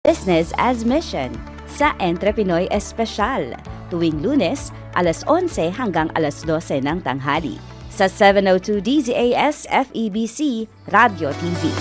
Business as Mission sa Entrepinoy Espesyal tuwing Lunes alas 11 hanggang alas 12 ng tanghali sa 702 DZAS FEBC Radio TV.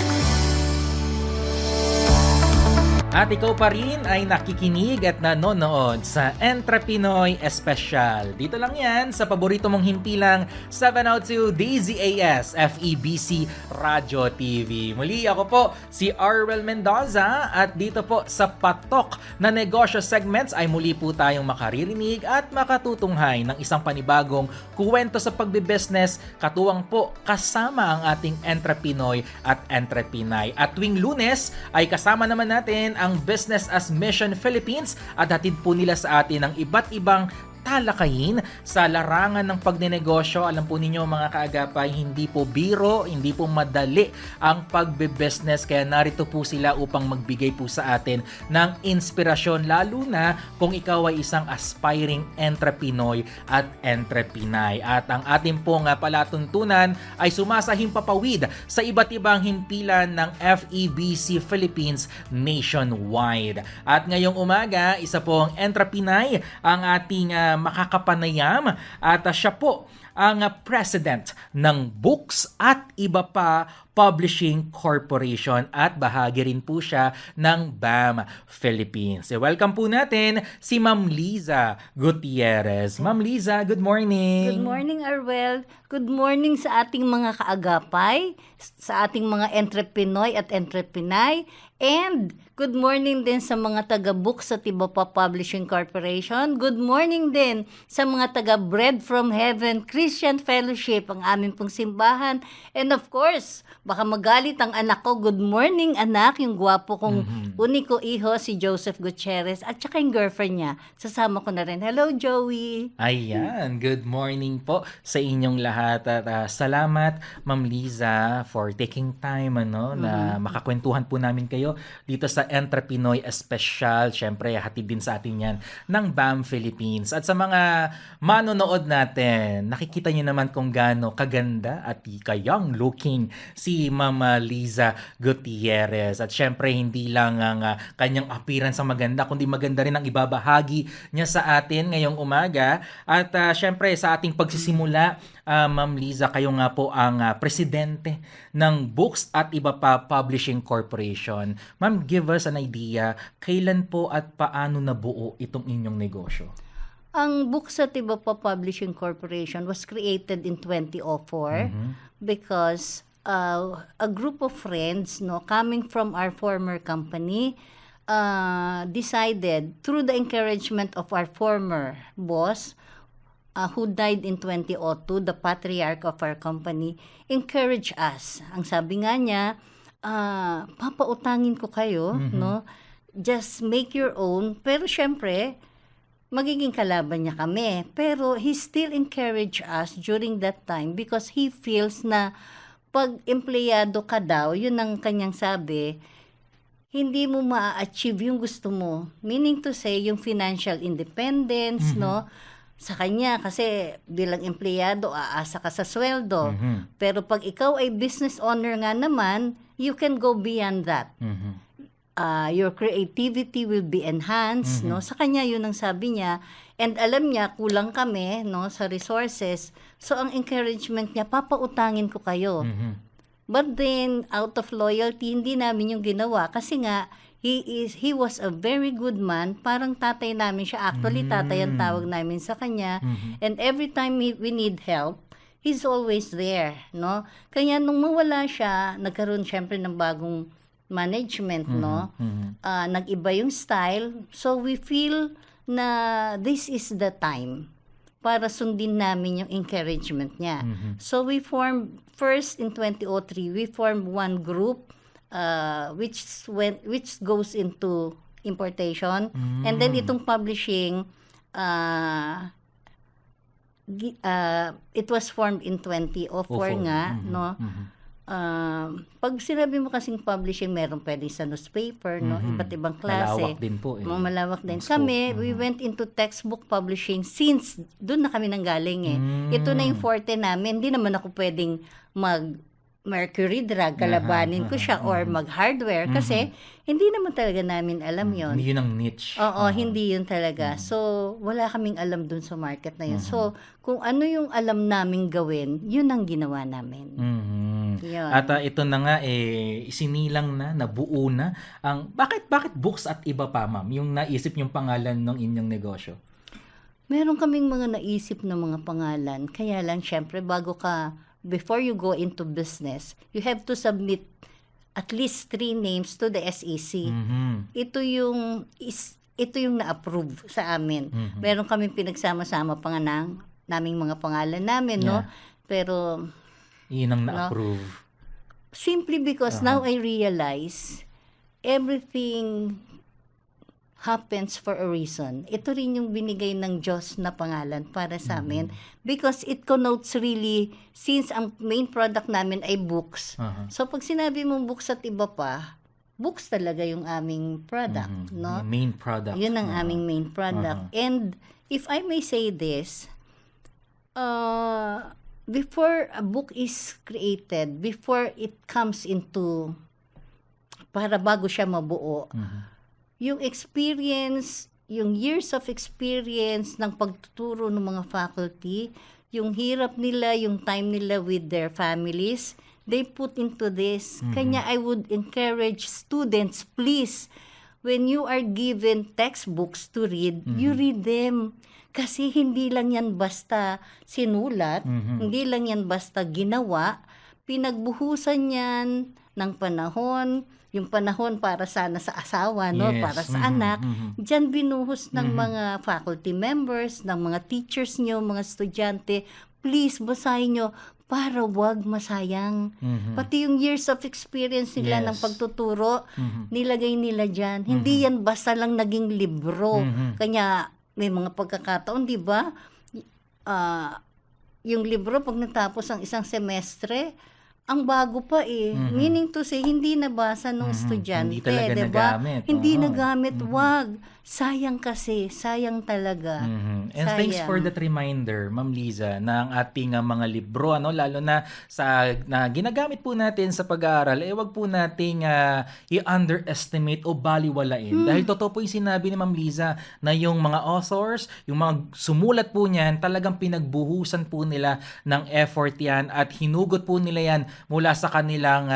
At ikaw pa rin ay nakikinig at nanonood sa Entrepinoy Espesyal. Dito lang yan sa paborito mong himpilang 702 DZAS FEBC Radio TV. Muli ako po si Arwel Mendoza at dito po sa Patok na Negosyo Segments ay muli po tayong makaririnig at makatutunghay ng isang panibagong kuwento sa pagbibusiness katuwang po kasama ang ating Entrepinoy at Entrepinay. At tuwing Lunes ay kasama naman natin ang Business as Mission Philippines at hatid po nila sa atin ang iba't ibang talakayin sa larangan ng pagnenegosyo. Alam po ninyo mga kaagapay, hindi po biro, hindi po madali ang pagbe-business kaya narito po sila upang magbigay po sa atin ng inspirasyon lalo na kung ikaw ay isang aspiring entrepreneur at entrepinay. At ang ating pong palatuntunan ay sumasahing papawid sa iba't ibang himpilan ng FEBC Philippines nationwide. At ngayong umaga, isa pong entrepinay ang ating makakapanayam at siya po ang president ng Books at Iba Pa Publishing Corporation at bahagi rin po siya ng BAM Philippines. Welcome po natin si Ma'am Liza Gutierrez. Ma'am Liza, good morning. Good morning, Arwel. Good morning sa ating mga kaagapay, sa ating mga entrepreneur at entreprenay, and good morning din sa mga taga-Books at Iba Pa Publishing Corporation. Good morning din sa mga taga-Bread from Heaven Christian Fellowship, ang aming pong simbahan. And of course, baka magalit ang anak ko. Good morning, anak. Yung gwapo kong uniko iho, si Joseph Gutierrez, at saka yung girlfriend niya. Sasama ko na rin. Hello, Joey. Ayan, good morning po sa inyong lahat. At salamat, Ma'am Liza, for taking time na makakwentuhan po namin kayo dito sa Entrepinoy Espesyal. Siyempre, hatid din sa atin yan ng BAM Philippines. At sa mga manonood natin, nakikita niyo naman kung gaano kaganda at young looking si Ma'am Liza Gutierrez. At syempre, hindi lang ang kanyang appearance ang maganda, kundi maganda rin ang ibabahagi niya sa atin ngayong umaga. At syempre, sa ating pagsisimula, Ma'am Liza, kayo nga po ang presidente ng Books at Iba Pa Publishing Corporation. Ma'am, give us an idea, kailan po at paano nabuo itong inyong negosyo? Ang Books at Iba Pa Publishing Corporation was created in 2004 because a group of friends coming from our former company decided, through the encouragement of our former boss, who died in 2002, the patriarch of our company, encourage us. Ang sabi nga niya, papautangin ko kayo, just make your own. Pero syempre, magiging kalaban niya kami. Pero he still encourage us during that time because he feels na pag empleyado ka daw, yun ang kanyang sabi, hindi mo ma-achieve yung gusto mo. Meaning to say, yung financial independence, sa kanya, kasi bilang empleyado, aasa ka sa sweldo. Pero pag ikaw ay business owner nga naman, you can go beyond that. Your creativity will be enhanced. Sa kanya, yun ang sabi niya. And alam niya, kulang kami sa resources. So, ang encouragement niya, papautangin ko kayo. But then, out of loyalty, hindi namin yung ginawa. Kasi nga, he was a very good man. Parang tatay namin siya. Actually, tatay ang tawag namin sa kanya. And every time we need help, he's always there. Kaya nung mawala siya, nagkaroon syempre ng bagong management. Nag-iba yung style. So, we feel na this is the time para sundin namin yung encouragement niya. So, we formed, first in 2003, we formed one group which goes into importation. And then itong publishing, it was formed in 2004 nga, Pag sinabi mo kasing publishing, meron pwedeng sa newspaper, iba't ibang klase. Malawak din po. Malawak din. Kami, we went into textbook publishing since doon na kami nanggaling . Ito na yung forte namin. Hindi naman ako pwedeng mercury drug, kalabanin ko siya, or mag-hardware, kasi hindi naman talaga namin alam yon. Hindi yun ang niche. Oo, hindi yun talaga. So, wala kaming alam dun sa market na yun. So, kung ano yung alam naming gawin, yun ang ginawa namin. Yun. At ito na nga, isinilang na, nabuo na. Bakit books at iba pa, ma'am? Yung naisip yung pangalan ng inyong negosyo? Meron kaming mga naisip na mga pangalan. Kaya lang, syempre, before you go into business, you have to submit at least 3 names to the SEC. Ito yung na-approve sa amin. Meron kaming pinagsama-sama pa nga naming mga pangalan namin, no? Pero Yun ang na-approve. simply because now I realize everything happens for a reason. Ito rin yung binigay ng Diyos na pangalan para sa amin, because it connotes really, since ang main product namin ay books. So pag sinabi mong books at iba pa, books talaga yung aming product, no? Yung main product. Yun ang aming main product. And if I may say this, before a book is created, before it comes into, bago siya mabuo, yung experience, yung years of experience ng pagtuturo ng mga faculty, yung hirap nila, yung time nila with their families, they put into this. Kanya I would encourage students, please, when you are given textbooks to read, you read them. Kasi hindi lang yan basta sinulat, hindi lang yan basta ginawa, pinagbuhusan yan ng panahon, yung panahon para sana sa asawa, no? Para sa anak. Diyan binuhos ng mga faculty members, ng mga teachers nyo, mga estudyante. Please, basahin nyo para wag masayang. Pati yung years of experience nila ng pagtuturo, nilagay nila dyan. Hindi yan basta lang naging libro. Kanya may mga pagkakataon, di ba? Yung libro, pag natapos ang isang semestre, ang bago pa Meaning to say, hindi nabasa ng estudyante. Hindi talaga nagamit. Hindi nagamit. Wag. Sayang kasi. Sayang talaga. And Sayang. thanks for that reminder, Ma'am Liza, na ang ating mga libro, lalo na ginagamit po natin sa pag-aaral, wag po nating i-underestimate o baliwalain. Dahil totoo po yung sinabi ni Ma'am Liza na yung mga authors, yung mga sumulat po niyan, talagang pinagbuhusan po nila ng effort yan at hinugot po nila yan mula sa kanilang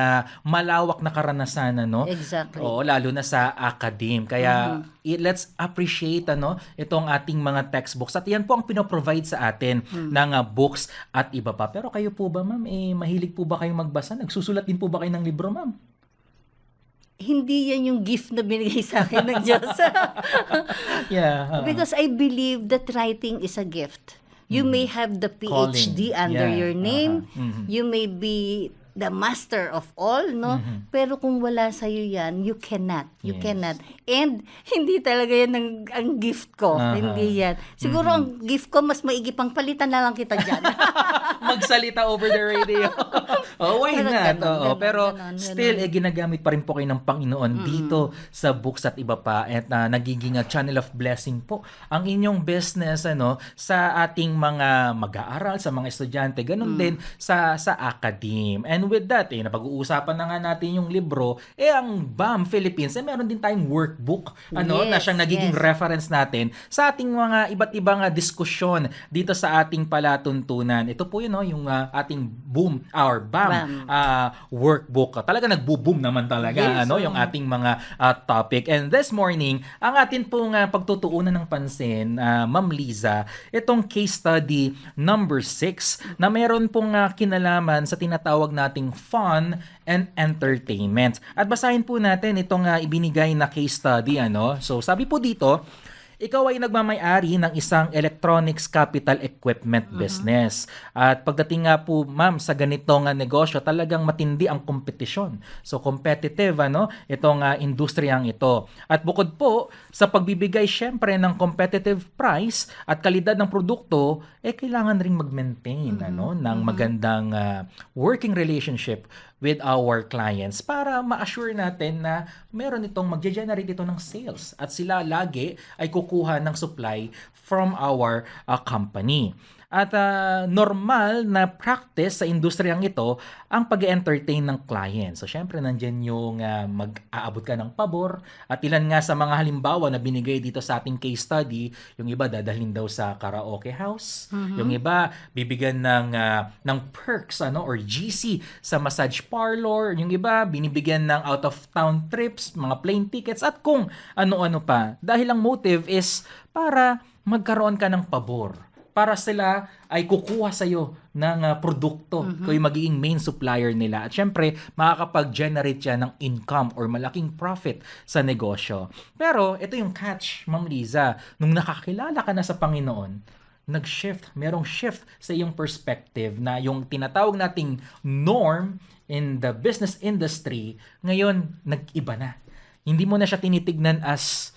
malawak na karanasan, Exactly. Oo, lalo na sa academe. Kaya let's appreciate itong ating mga textbooks. At yan po ang pinoprovide sa atin ng books at iba pa. Pero kayo po ba, ma'am, mahilig po ba kayong magbasa? Nagsusulat din po ba kayo ng libro, ma'am? Hindi yan yung gift na binigay sa akin ng Diyos. Because I believe that writing is a gift. You may have the PhD under your name. You may be the master of all, no? Pero kung wala sa'yo yan, you cannot. You cannot. And hindi talaga yan ang gift ko. Hindi yan. Siguro ang gift ko, mas maigi pang palitan na lang kita dyan. Magsalita over the radio. Why not? Pero ganun. still, ginagamit pa rin po kayo ng Panginoon dito sa books at iba pa. At nagiging channel of blessing po ang inyong business sa ating mga mag-aaral, sa mga estudyante. Ganun din sa academe. And with that, napag-uusapan na nga natin yung libro, ang BAM Philippines, meron din tayong workbook, na siyang nagiging reference natin sa ating mga iba't ibang diskusyon dito sa ating palatuntunan. Ito po yun, yung ating BAM workbook. Talaga nagbo-boom naman talaga, yung ating mga topic. And this morning, ang atin pong pagtutuunan ng pansin, Ma'am Liza, itong case study number 6 na meron pong kinalaman sa tinatawag nating fun and entertainment. At basahin po natin itong ibinigay na case study. So sabi po dito, ikaw ay nagmamay-ari ng isang electronics capital equipment business. At pagdating nga po, ma'am, sa ganitong negosyo, talagang matindi ang kompetisyon. So competitive, itong industriyang ito. At bukod po, sa pagbibigay syempre ng competitive price at kalidad ng produkto, kailangan ring mag-maintain ng magandang working relationship with our clients para ma-assure natin na meron itong mag-generate ito ng sales at sila lagi ay kukuha ng supply from our company. At normal na practice sa industriyang ito ang pag-entertain ng client. So syempre nandyan yung mag-aabot ka ng pabor at ilan nga sa mga halimbawa na binigay dito sa ating case study, yung iba dadalhin daw sa karaoke house, yung iba bibigyan ng perks or GC sa massage parlor, yung iba binibigyan ng out of town trips, mga plane tickets at kung ano-ano pa. Dahil ang motive is para magkaroon ka ng pabor. Para sila ay kukuha sa'yo ng produkto kung yung magiging main supplier nila. At syempre, makakapag-generate siya ng income or malaking profit sa negosyo. Pero, ito yung catch, Ma'am Liza. Nung nakakilala ka na sa Panginoon, merong shift sa iyong perspective na yung tinatawag nating norm in the business industry, ngayon, nag-iba na. Hindi mo na siya tinitignan as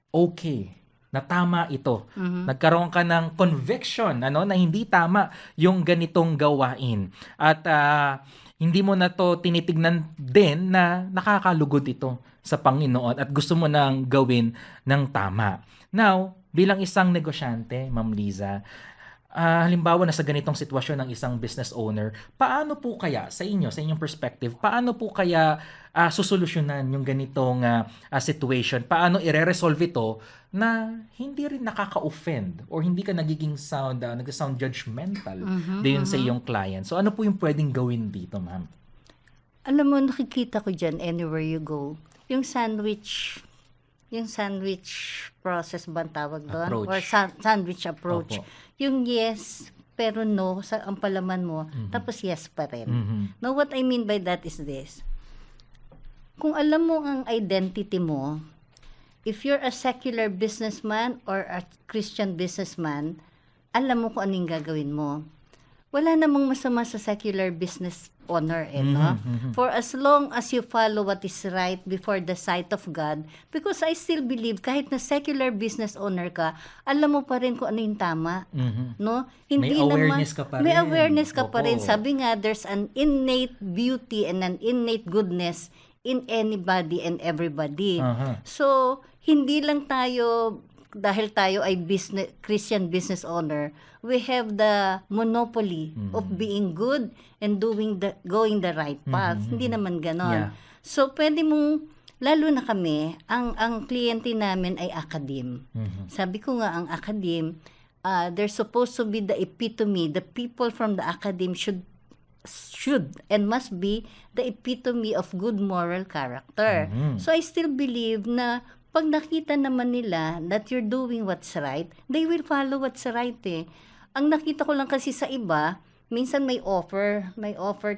okay, na tama ito. Nagkaroon ka ng conviction na hindi tama yung ganitong gawain. At hindi mo na to tinitignan din na nakakalugod ito sa Panginoon at gusto mo nang gawin ng tama. Now, bilang isang negosyante, Ma'am Liza, halimbawa na sa ganitong sitwasyon ng isang business owner, paano po kaya sa inyong perspective, paano po kaya susolusyonan yung ganitong situation? Paano i-resolve ito na hindi rin nakaka-offend or hindi ka nagiging nag-sound judgmental din sa iyong client? So ano po yung pwedeng gawin dito, ma'am? Alam mo, nakikita ko dyan anywhere you go, yung sandwich process ba ang tawag doon? Or sandwich approach. Opo. Yung yes, pero no, ang palaman mo, tapos yes pa rin. Now, what I mean by that is this. Kung alam mo ang identity mo, if you're a secular businessman or a Christian businessman, alam mo kung anong gagawin mo. Wala namang masama sa secular business owner, no? For as long as you follow what is right before the sight of God, because I still believe kahit na secular business owner ka, alam mo pa rin kung ano yung tama, no? May awareness ka pa rin. May awareness ka pa rin. Opo. Sabi nga, there's an innate beauty and an innate goodness in anybody and everybody. So, hindi lang tayo, dahil tayo ay Christian business owner, we have the monopoly of being good and going the right path. Hindi naman ganon. Yeah. So, pwede mong, lalo na kami, ang kliyente namin ay academe. Sabi ko nga, ang academe, they're supposed to be the epitome. The people from the academe should and must be the epitome of good moral character. So, I still believe na pag nakita naman nila that you're doing what's right, they will follow what's right eh. Ang nakita ko lang kasi sa iba, minsan may offer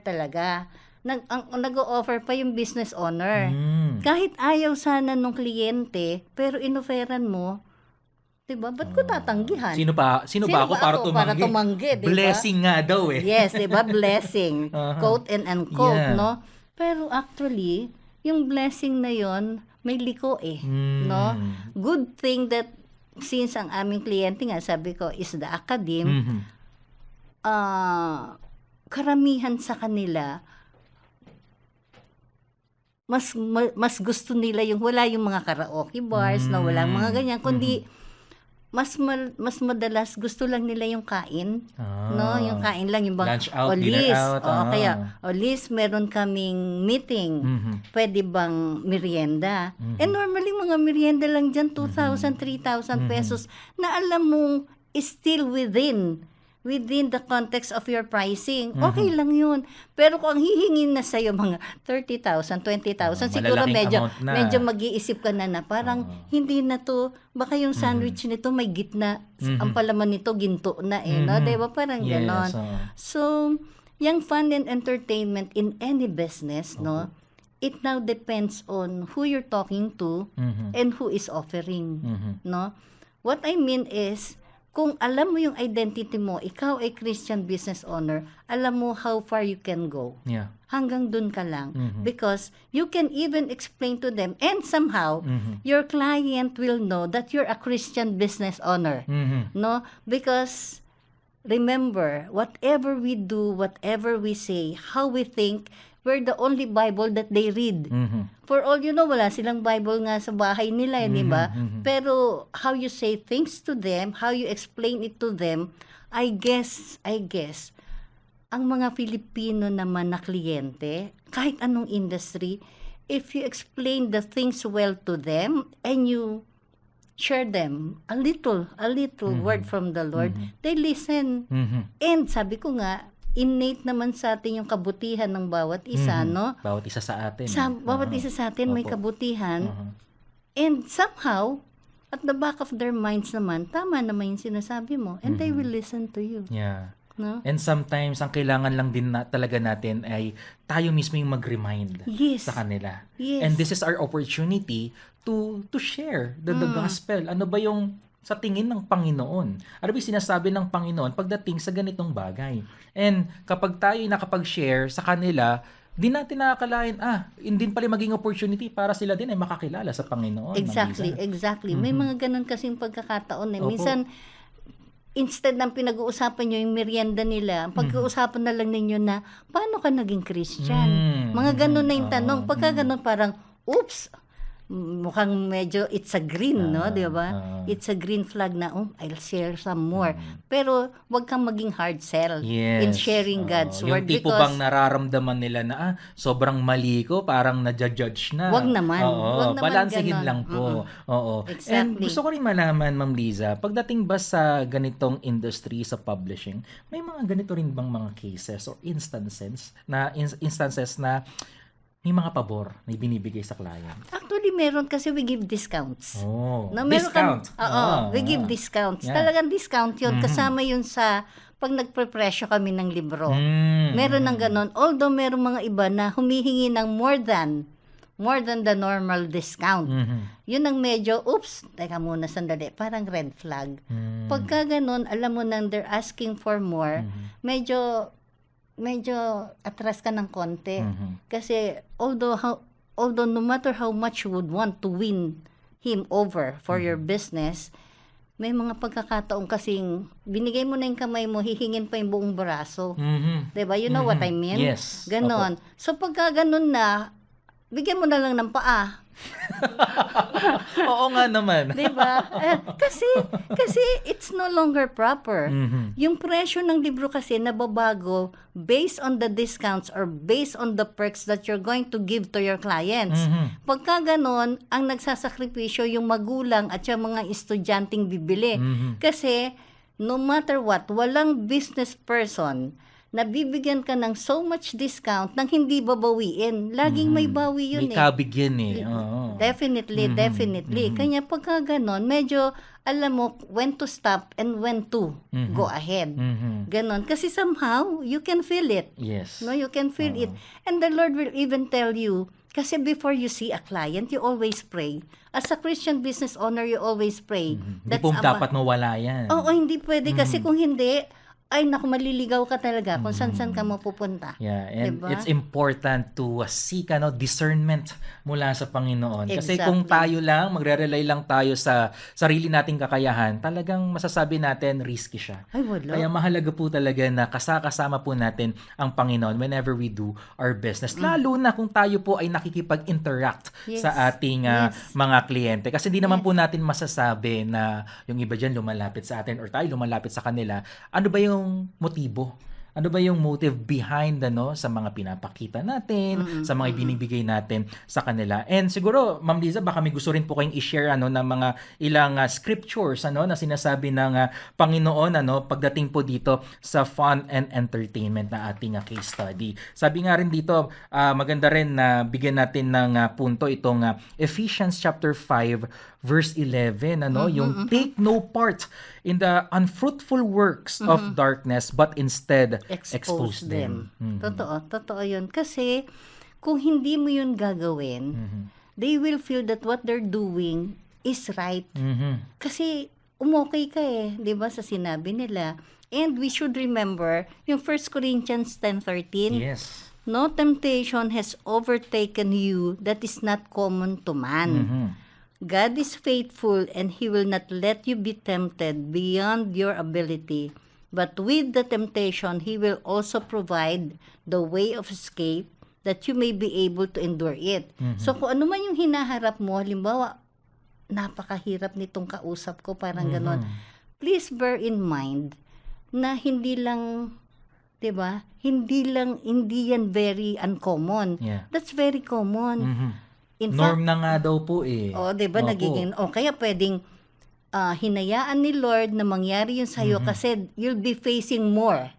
talaga. Nag-o-offer pa yung business owner. Kahit ayaw sana nung kliyente, pero inofferan mo, 'di ba? Ba't ko tatanggihan? Sino ba ako para tumanggi? Diba? Blessing nga daw eh. Yes, 'di ba? Blessing. Quote and unquote, Yeah. no? Pero actually, yung blessing na 'yon, may liko eh, no? Good thing that since ang aming kliyente nga, sabi ko, is the academe, karamihan sa kanila, mas gusto nila yung wala yung mga karaoke bars, na walang mga ganyan, kundi mas madalas gusto lang nila yung kain, no? Yung kain lang, yung bang lunch out, dinner out. Kaya Liz, meron kaming meeting. Pwede bang merienda? And normally mga merienda lang diyan 2,000, 3,000 pesos na alam mong is still within the context of your pricing. Okay lang yun. Pero kung hihingin na sa'yo mga 30,000, 20,000, siguro medyo mag-iisip ka na parang hindi na to, baka yung sandwich nito may gitna, ang palaman nito ginto na no? Diba? Parang ganon. So, yung fun and entertainment in any business, no? It now depends on who you're talking to and who is offering, no? What I mean is, kung alam mo yung identity mo, ikaw ay Christian business owner, alam mo how far you can go. Yeah. Hanggang dun ka lang. Because you can even explain to them, and somehow, your client will know that you're a Christian business owner. No? Because, remember, whatever we do, whatever we say, how we think, we're the only Bible that they read. For all you know, wala silang Bible nga sa bahay nila, di ba? Pero how you say things to them, how you explain it to them, I guess, ang mga Filipino naman na kliyente, kahit anong industry, if you explain the things well to them and you share them a little word from the Lord, they listen. And sabi ko nga, innate naman sa atin yung kabutihan ng bawat isa, no? Bawat isa sa atin. Bawat isa sa atin may kabutihan. And somehow, at the back of their minds naman, tama naman yung sinasabi mo. And they will listen to you. Yeah. No? And sometimes, ang kailangan lang din talaga natin ay tayo mismo yung mag-remind sa kanila. Yes. And this is our opportunity to share the gospel. Ano ba yung sa tingin ng Panginoon? Ano ba yung sinasabi ng Panginoon pagdating sa ganitong bagay? And kapag tayo nakapag-share sa kanila, di natin nakakalain, hindi pala maging opportunity para sila din ay makakilala sa Panginoon. Exactly. May mga ganun kasing pagkakataon. Opo. Minsan, instead ng pinag-uusapan nyo yung merienda nila, pag-uusapan na lang ninyo na, paano ka naging Christian? Mga ganun na yung tanong. Pagka ganun parang, oops, mukhang medyo it's a green, no? Di ba? It's a green flag na, I'll share some more. Pero, wag kang maging hard sell in sharing God's word. Yung tipo bang nararamdaman nila na, sobrang mali ko, parang na-judge na. Wag naman. Wag naman balansehin ganon. lang po. Oo. Exactly. And gusto ko rin malaman, Ma'am Liza, pagdating ba sa ganitong industry, sa publishing, may mga ganito rin bang mga cases or instances na may mga pabor na ibinibigay sa client? Actually, meron kasi we give discounts. Discount. We give discounts. Yeah. Talagang discount yun. Kasama yun sa pag nagprepresyo kami ng libro. Meron ng ganon. Although meron mga iba na humihingi ng more than the normal discount. Yun ang medyo, oops, teka muna sandali, parang red flag. Pagka ganon, alam mo nang they're asking for more, medyo atras ka ng konti. Kasi although no matter how much you would want to win him over for your business, may mga pagkakataon kasing binigay mo na yung kamay mo, hihingin pa yung buong braso. Diba? You know what I mean? Yes. Ganon. So pagka ganon na, bigyan mo na lang ng paa. Oo nga naman. Diba? Kasi it's no longer proper. Yung presyo ng libro kasi nababago based on the discounts or based on the perks that you're going to give to your clients. Pagka ganon, ang nagsasakripisyo yung magulang at yung mga estudyanteng bibili. Kasi no matter what, walang business person na bibigyan ka ng so much discount nang hindi babawiin. Laging may bawi yun may kabigyan Definitely. Kanya pagka ganon, medyo alam mo when to stop and when to go ahead. Ganon. Kasi somehow, you can feel it. Yes. No, you can feel it. And the Lord will even tell you, kasi before you see a client, you always pray. As a Christian business owner, you always pray. Hindi po dapat mawala yan. Oo, hindi pwede. Kasi kung hindi, ay naku, maliligaw ka talaga kung saan ka mapupunta. Yeah, and diba? it's important to seek discernment mula sa Panginoon. Kasi Exactly. kung tayo lang, magre-rely lang tayo sa sarili nating kakayahan, talagang masasabi natin, risky siya. Ay, wala. Kaya mahalaga po talaga na kasama po natin ang Panginoon whenever we do our business. Lalo na kung tayo po ay nakikipag-interact sa ating mga kliyente. Kasi hindi naman po natin masasabi na yung iba dyan lumalapit sa atin or tayo lumalapit sa kanila. Ano ba yung motibo? Ano ba yung motive behind sa mga pinapakita natin, sa mga ibinibigay natin sa kanila? And siguro, Ma'am Liza, baka may gusto rin po kayong i-share ng mga ilang scriptures na sinasabi ng Panginoon pagdating po dito sa fun and entertainment na ating case study. Sabi nga rin dito, maganda rin na bigyan natin ng punto itong Ephesians chapter 5 verse 11, yung take no part in the unfruitful works of darkness, but instead expose them. Totoo yun. Kasi, kung hindi mo yun gagawin, they will feel that what they're doing is right. Kasi, umokay ka di ba, sa sinabi nila. And we should remember, yung 1 Corinthians 10:13, Yes. no temptation has overtaken you that is not common to man. God is faithful and He will not let you be tempted beyond your ability. But with the temptation, He will also provide the way of escape that you may be able to endure it. So kung ano man yung hinaharap mo, halimbawa, napakahirap nitong kausap ko, parang ganon. Please bear in mind na hindi lang, 'di ba? Hindi yan very uncommon. Yeah. That's very common. In Norm na nga daw po eh. fact, 'di ba, Opo. nagiging kaya pwedeng hinayaan ni Lord na mangyari yun sa'yo kasi you'll be facing more.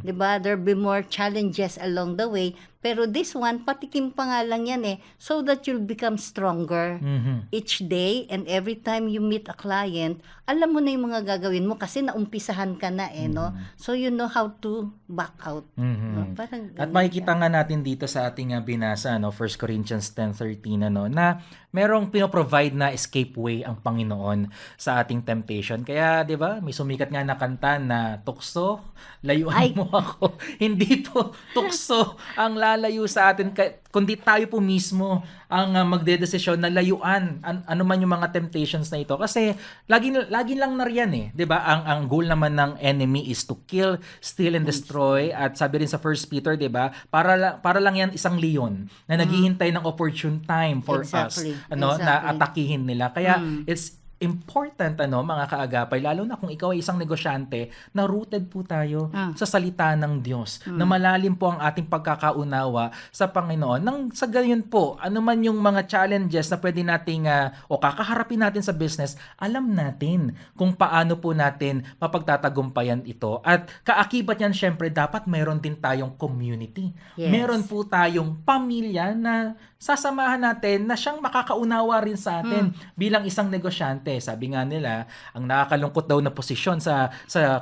'Di ba? There'll be more challenges along the way. Pero this one, patikim pa nga lang yan so that you'll become stronger each day, and every time you meet a client, alam mo na yung mga gagawin mo kasi naumpisahan ka na no? So you know how to back out. No? Parang At makikita nga natin dito sa ating binasa, 1 Corinthians 10:13, na merong pinoprovide na escape way ang Panginoon sa ating temptation. Kaya, di ba, may sumikat nga na kanta na, tukso, layuan mo ako. Hindi po tukso ang lalayo sa atin, kundi tayo po mismo ang magdedesisyon na layuan ano man yung mga temptations na ito. Kasi lagi lang na riyan 'di ba? Ang goal naman ng enemy is to kill, steal and destroy. At sabi rin sa 1 Peter, 'di ba? Para lang yan isang leon na naghihintay ng opportune time for us na atakihin nila. Kaya it's important mga kaagapay, lalo na kung ikaw ay isang negosyante, na rooted po tayo sa salita ng Diyos, na malalim po ang ating pagkakaunawa sa Panginoon. Nang sa gayon po, ano man yung mga challenges na pwede nating o kakaharapin natin sa business, alam natin kung paano po natin mapagtatagumpayan ito. At kaakibat yan, syempre, dapat mayroon din tayong community. Yes. Meron po tayong pamilya na sasamahan natin na siyang makakaunawa rin sa atin bilang isang negosyante. Sabi nga nila, ang nakakalungkot daw na posisyon sa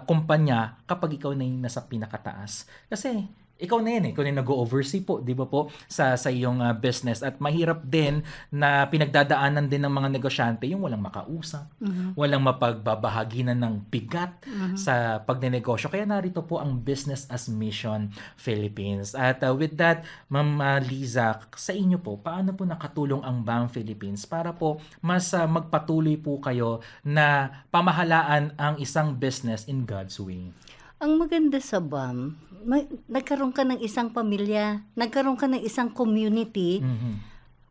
kumpanya kapag ikaw na yung nasa pinakataas. Kasi ikaw na yan ikaw na yung nag-oversee po, di ba po, sa iyong business. At mahirap din na pinagdadaanan din ng mga negosyante yung walang makausap, walang mapagbabahaginan ng bigat sa pagnenegosyo. Kaya narito po ang Business as Mission Philippines. At with that, Ma'am Liza, sa inyo po, paano po nakatulong ang BAM Philippines para po mas magpatuloy po kayo na pamahalaan ang isang business in God's way? Ang maganda sa BAM, nagkaroon ka ng isang pamilya, nagkaroon ka ng isang community,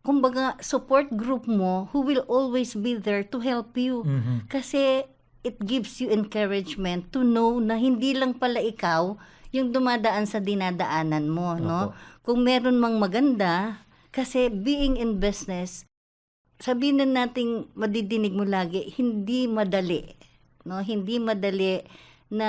kumbaga support group mo who will always be there to help you. Kasi it gives you encouragement to know na hindi lang pala ikaw yung dumadaan sa dinadaanan mo. No? Kung meron mang maganda, kasi being in business, sabihin na nating madidinig mo lagi, hindi madali. No? Hindi madali na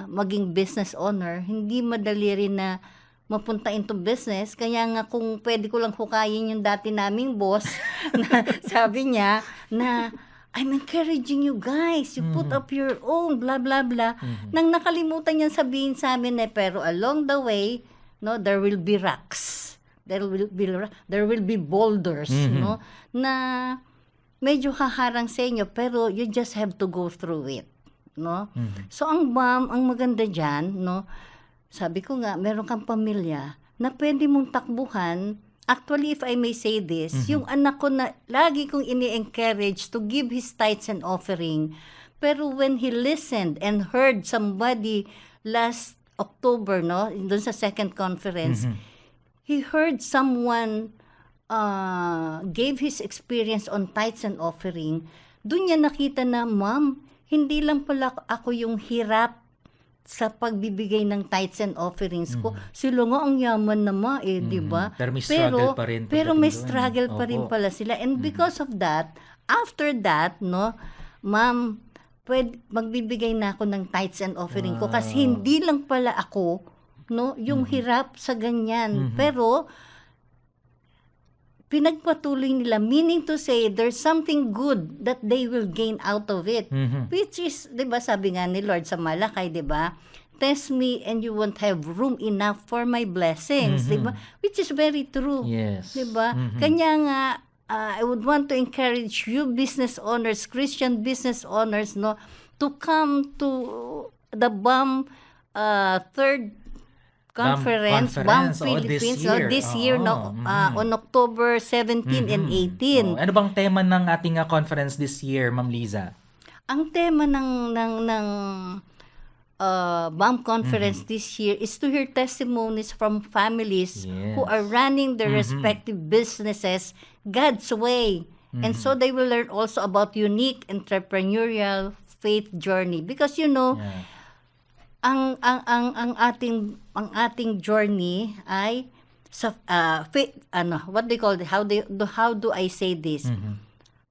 maging business owner, hindi madali rin na mapunta into business. Kaya nga kung pwede ko lang hukayin yung dati naming boss, na sabi niya na, I'm encouraging you guys, you put up your own, blah, blah, blah. Nang nakalimutan niya sabihin sa amin pero along the way, no, there will be rocks. There will be boulders, no, na medyo haharang sa inyo, pero you just have to go through it. No? So ang BAM, ang maganda diyan, no? Sabi ko nga, meron kang pamilya na pwede mong takbuhan. Actually, if I may say this, yung anak ko na lagi kong ini-encourage to give his tithes and offering. Pero when he listened and heard somebody last October, no, doon sa second conference, he heard someone gave his experience on tithes and offering. Doon niya nakita na, Ma'am, hindi lang pala ako yung hirap sa pagbibigay ng tithes and offerings ko. Sila nga ang yaman naman di ba? Pero may struggle pa rin. Pero may struggle pa rin pala sila. And because of that, after that, no, Ma'am, magbibigay na ako ng tithes and offering ko kasi hindi lang pala ako, no, yung hirap sa ganyan. Pero pinagpatuloy nila, meaning to say there's something good that they will gain out of it. Which is, 'di ba, sabi nga ni Lord sa Malakay, 'di ba? Test me and you won't have room enough for my blessings, 'di ba? Which is very true. Yes. 'Di ba? Kanya nga I would want to encourage you business owners, Christian business owners, no, to come to the BAM third conference, BAM Philippines, this year, no, on October 17 and 18. Ano bang tema ng ating conference this year, Ma'am Liza? Ang tema ng BAM conference this year is to hear testimonies from families who Yes. are running their respective businesses God's way. And so they will learn also about unique entrepreneurial faith journey, because Yeah. ang ating journey ay sa faith, what they call it, how do I say this?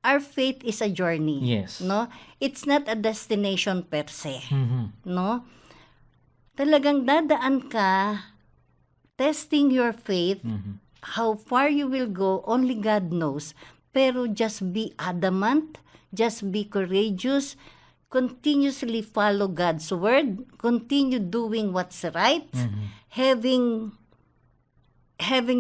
Our faith is a journey. Yes. No? It's not a destination per se. Mhm. No? Talagang dadaan ka testing your faith. How far you will go, only God knows. Pero just be adamant, just be courageous, continuously follow God's word, continue doing what's right, having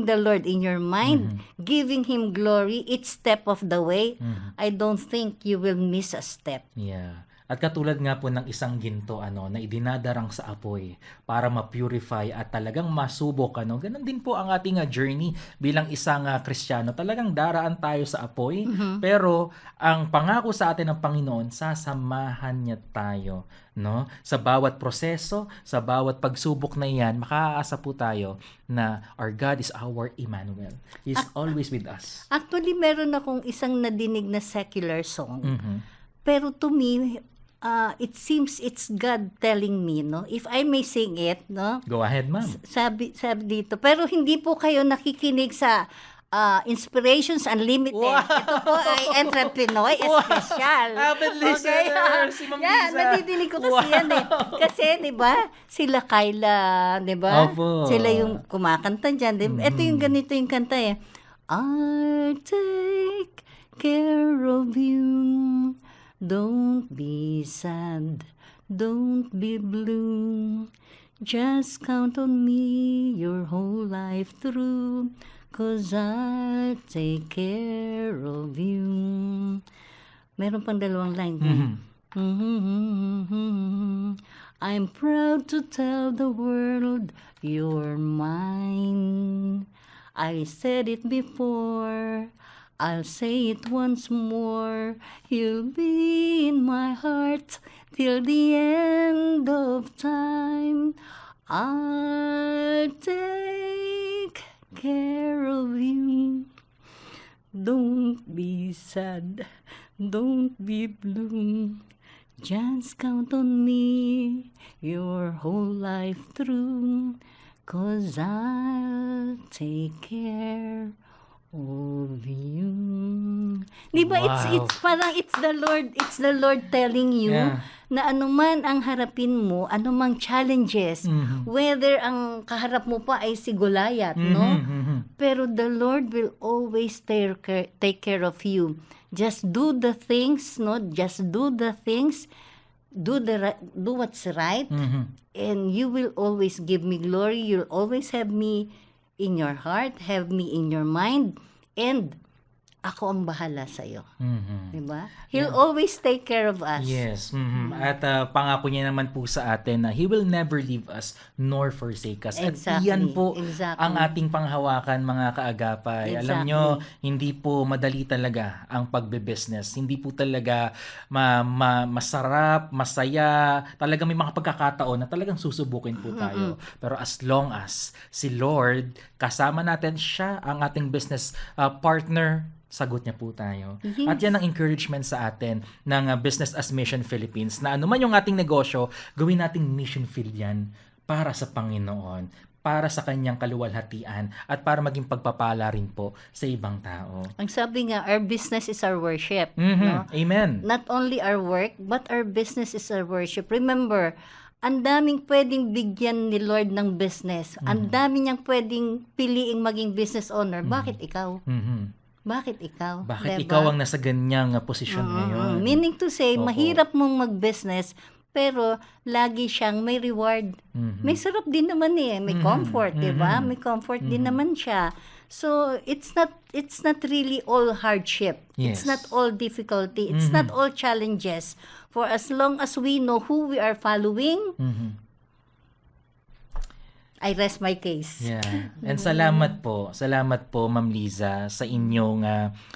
the Lord in your mind, giving Him glory each step of the way. I don't think you will miss a step. Yeah. At katulad nga po ng isang ginto na idinadarang sa apoy para ma-purify at talagang masubok ganun din po ang ating journey bilang isang Kristiyano. Talagang daraan tayo sa apoy, pero ang pangako sa atin ng Panginoon, sasamahan niya tayo, no? Sa bawat proseso, sa bawat pagsubok na iyan, makakaasa po tayo na our God is our Emmanuel. He's always with us. Actually, meron akong isang nadinig na secular song. Pero to me, it seems it's God telling me, no? If I may sing it, no? Go ahead, ma'am. Sabi dito. Pero hindi po kayo nakikinig sa Inspirations Unlimited. Wow! Ito po ay Entrepinoy Special. Avid listener, si Ma'am Yeah, Liza. nadidinig ko kasi yan eh. Kasi, di ba, sila Kyla, di ba? Opo. Sila yung kumakanta dyan. Ito yung ganito yung kanta eh. I'll take care of you. Don't be sad, don't be blue. Just count on me your whole life through, 'cause I'll take care of you. Meron pang dalawang line. I'm proud to tell the world you're mine. I said it before, I'll say it once more. You'll be in my heart till the end of time. I'll take care of you. Don't be sad, don't be blue. Just count on me your whole life through, 'cause I'll take care of you. Di ba? Wow. It's parang it's the Lord telling you Yeah. na anuman ang harapin mo, anumang challenges, whether ang kaharap mo pa ay si Goliath, no? Pero the Lord will always take care of you. Just do the things, no? Just do the things. Do what's right, and you will always give me glory. You'll always have me in your heart, have me in your mind, and ako ang bahala sa iyo. Diba? He'll always take care of us. Yes. At pangako niya naman po sa atin na He will never leave us nor forsake us. Exactly. At iyan po Exactly. ang ating panghawakan, mga kaagapay. Alam Exactly. nyo, hindi po madali talaga ang pagbe-business. Hindi po talaga masarap, masaya. Talaga may mga pagkakataon na talagang susubukin po tayo. Pero as long as si Lord, kasama natin siya, ang ating business partner, sagot niya po tayo. Yes. At yan ang encouragement sa atin ng Business as Mission Philippines na anuman yung ating negosyo, gawin nating mission field yan para sa Panginoon, para sa kanyang kaluwalhatian, at para maging pagpapala rin po sa ibang tao. Ang sabi nga, our business is our worship. No? Amen. Not only our work, but our business is our worship. Remember, ang daming pwedeng bigyan ni Lord ng business. Ang dami niyang pwedeng piliing maging business owner. Bakit ikaw? Bakit ikaw? Bakit Diba? ikaw ang nasa ganyang posisyon ngayon? Meaning to say, Opo. mahirap mong mag-business, pero lagi siyang may reward. May sarap din naman eh. May comfort, di ba? May comfort din naman siya. So, it's not really all hardship. Yes. It's not all difficulty. It's not all challenges. For as long as we know who we are following, I rest my case. Yeah. And salamat po Ma'am Liza sa inyong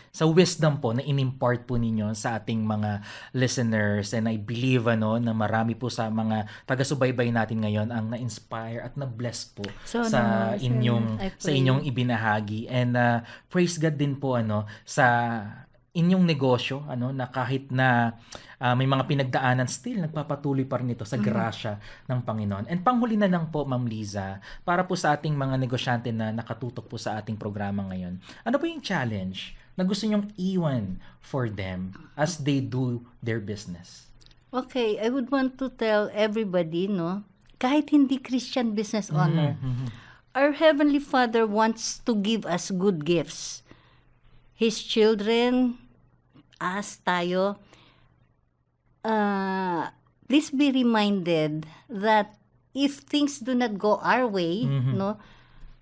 sa wisdom po na inimpart po ninyo sa ating mga listeners, and I believe na marami po sa mga taga-subaybay natin ngayon ang na-inspire at na-bless po So, sa sir, inyong I sa pray. inyong ibinahagi, and praise God din po sa inyong negosyo na kahit na may mga pinagdaanan, still nagpapatuloy pa rin ito sa grasya ng Panginoon. And panghuli na lang po, Ma'am Liza, para po sa ating mga negosyante na nakatutok po sa ating programa ngayon, ano po yung challenge na gusto nyong iwan for them as they do their business? Okay, I would want to tell everybody, kahit hindi Christian business owner, our Heavenly Father wants to give us good gifts. His children, us, tayo, please be reminded that if things do not go our way,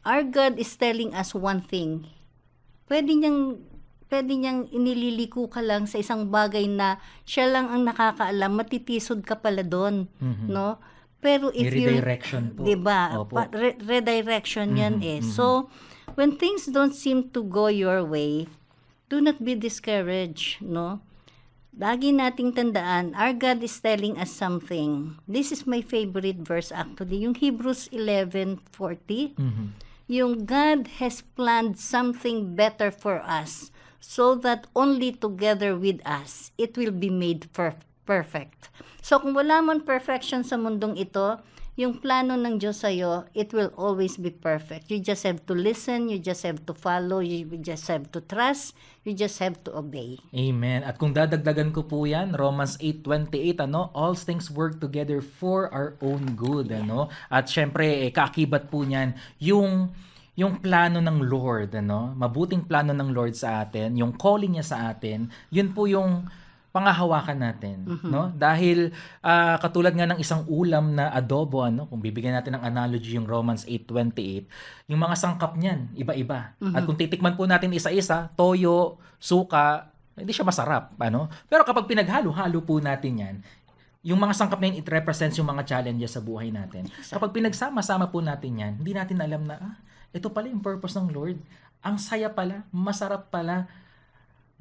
our God is telling us one thing. Pwede niyang inililiko ka lang sa isang bagay na siya lang ang nakakaalam, matitisod ka pala doon, no? Pero if May you, redirection po. 'di ba? Opo. Redirection 'yan So, when things don't seem to go your way, do not be discouraged, no? Lagi nating tandaan, our God is telling us something. This is my favorite verse actually, yung Hebrews 11:40. Yung God has planned something better for us, so that only together with us it will be made perfect. So kung wala man perfection sa mundong ito, yung plano ng Diyos sa'yo, it will always be perfect. You just have to listen, you just have to follow, you just have to trust, you just have to obey. Amen. At kung dadagdagan ko po yan, Romans 8:28, all things work together for our own good, At syempre, kaakibat po niyan, yung plano ng Lord, mabuting plano ng Lord sa atin, yung calling niya sa atin, yun po yung pangahawakan natin, Dahil katulad nga ng isang ulam na adobo, kung bibigyan natin ng analogy yung Romans 8:28, yung mga sangkap niyan, iba-iba. At kung titikman po natin isa-isa, toyo, suka, hindi siya masarap, Pero kapag pinaghalo-halo po natin yan, yung mga sangkap na yun, it represents yung mga challenges sa buhay natin. Kapag pinagsama-sama po natin yan, hindi natin alam na, ito pala yung purpose ng Lord. Ang saya pala, masarap pala.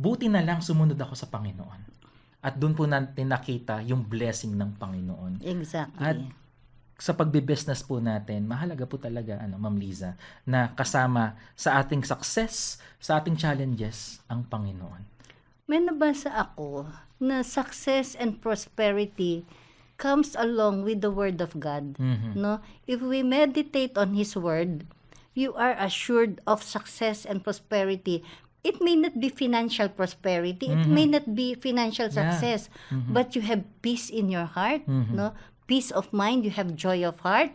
Buti na lang sumunod ako sa Panginoon. At doon po natin nakita yung blessing ng Panginoon. Exactly. At sa pagbe-business po natin, mahalaga po talaga, Ma'am Liza, na kasama sa ating success, sa ating challenges, ang Panginoon. May nabasa ako na success and prosperity comes along with the Word of God. No? If we meditate on His Word, you are assured of success and prosperity. It may not be financial prosperity, it may not be financial success, but you have peace in your heart, peace of mind, you have joy of heart.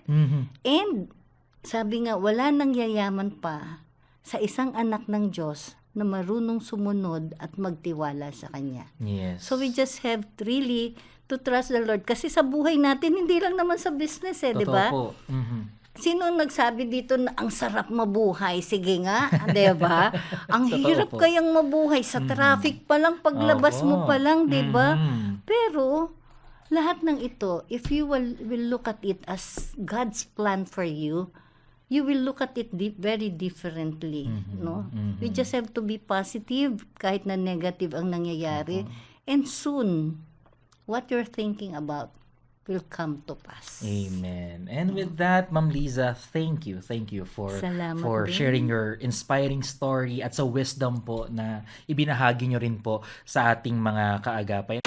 And sabi nga, wala nang yayaman pa sa isang anak ng Diyos na marunong sumunod at magtiwala sa Kanya. Yes. So we just have really to trust the Lord. Kasi sa buhay natin, hindi lang naman sa business di ba? Totoo po. Sino ang nagsabi dito na ang sarap mabuhay? Sige nga, 'di ba? Ang Totoo hirap po. kayang mabuhay sa traffic pa lang, paglabas mo pa lang, 'di ba? Pero lahat ng ito, if you will look at it as God's plan for you, you will look at it very differently, no? You just have to be positive kahit na negative ang nangyayari, and soon what you're thinking about will come to pass. Amen. And with that, Ma'am Liza, thank you for Salamat din. sharing your inspiring story at sa wisdom po na ibinahagi nyo rin po sa ating mga kaagapay.